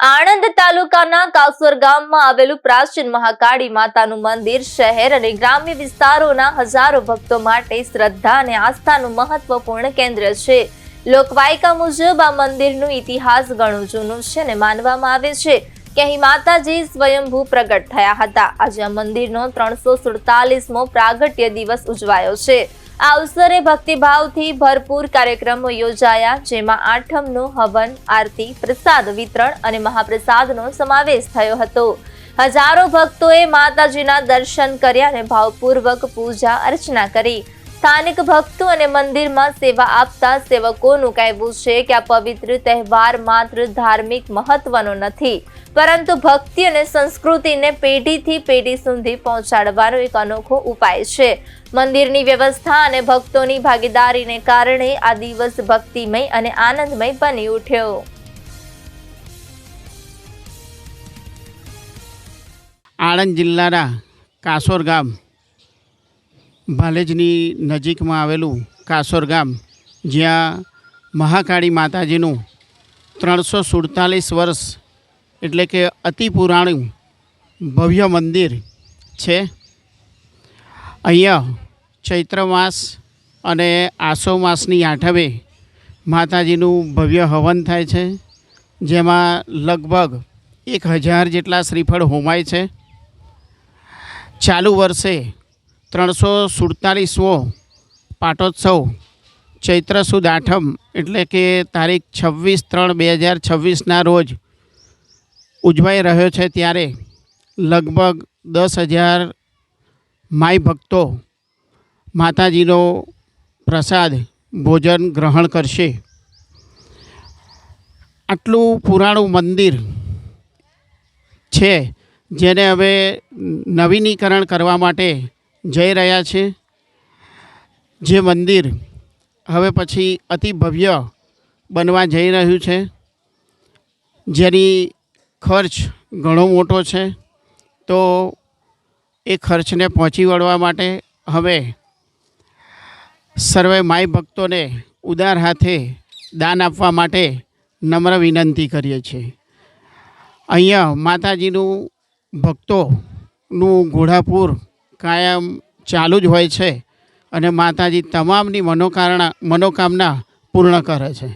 આણંદ તાલુકાના કાસોર ગામમાં આવેલું પ્રાચીન મહાકાળી માતાનું મંદિર શહેર અને ગ્રામ્ય વિસ્તારોના હજારો ભક્તો માટે શ્રદ્ધા અને આસ્થાનું મહત્વપૂર્ણ કેન્દ્ર છે। લોકવાયકા મુજબ આ મંદિરનો ઇતિહાસ ઘણો જૂનો છે અને માનવામાં આવે છે કે અહીં માતાજી સ્વયંભૂ પ્રગટ થયા હતા। આજે આ મંદિરનો 347મો પ્રાગટ્ય દિવસ ઉજવાયો છે। આ અવસરે ભક્તિભાવથી ભરપૂર કાર્યક્રમો યોજાયા, જેમાં આઠમનું હવન, આરતી, પ્રસાદ વિતરણ અને મહાપ્રસાદનો સમાવેશ થયો હતો। હજારો ભક્તોએ માતાજીના દર્શન કર્યા અને ભાવપૂર્વક પૂજા અર્ચના કરી। સ્થાનિક ભક્તો અને મંદિરમાં સેવા આપતા સેવકોનું કહેવું છે કે આ પવિત્ર તહેવાર માત્ર ધાર્મિક મહત્વનો નથી, પરંતુ ભક્તિ અને સંસ્કૃતિને પેઢીથી પેઢી સુધી પહોંચાડવાનો એક અનોખો ઉપાય છે। મંદિરની વ્યવસ્થા અને ભક્તોની ભાગીદારીને કારણે આ દિવસ ભક્તિમય અને આનંદમય બની ઉઠ્યો। આણંદ જિલ્લાના કાસોર ગામ, ભાલેજની નજીકમાં આવેલું કાસોર ગામ, જ્યાં મહાકાળી માતાજીનું 347 વર્ષ એટલે કે અતિ પુરાણું ભવ્ય મંદિર છે। અહીંયા ચૈત્ર માસ અને આસો માસની આઠમે માતાજીનું ભવ્ય હવન થાય છે, જેમાં લગભગ 1000 જેટલા શ્રીફળ હોમાય છે। ચાલુ વર્ષે 347મો પાટોત્સવ ચૈત્ર સુદ આઠમ એટલે કે તારીખ 26/3/2026ના રોજ ઉજવાઈ રહ્યો છે, ત્યારે લગભગ 10,000 માઈ ભક્તો માતાજીનો પ્રસાદ ભોજન ગ્રહણ કરશે। આટલું પુરાણું મંદિર છે, જેને હવે નવીનીકરણ કરવા માટે જઈ રહ્યા છે। જે મંદિર હવે પછી અતિ ભવ્ય બનવા જઈ રહ્યું છે, જેની ખર્ચ ઘણો મોટો છે। તો એ ખર્ચને પહોંચી વળવા માટે હવે સર્વે માઈ ભક્તોને ઉદાર હાથે દાન આપવા માટે નમ્ર વિનંતી કરીએ છીએ। અહીંયા માતાજીનું ભક્તોનું ઘોડાપૂર કાયમ ચાલુ જ હોય છે અને માતાજી તમામની મનોકામના પૂર્ણ કરે છે।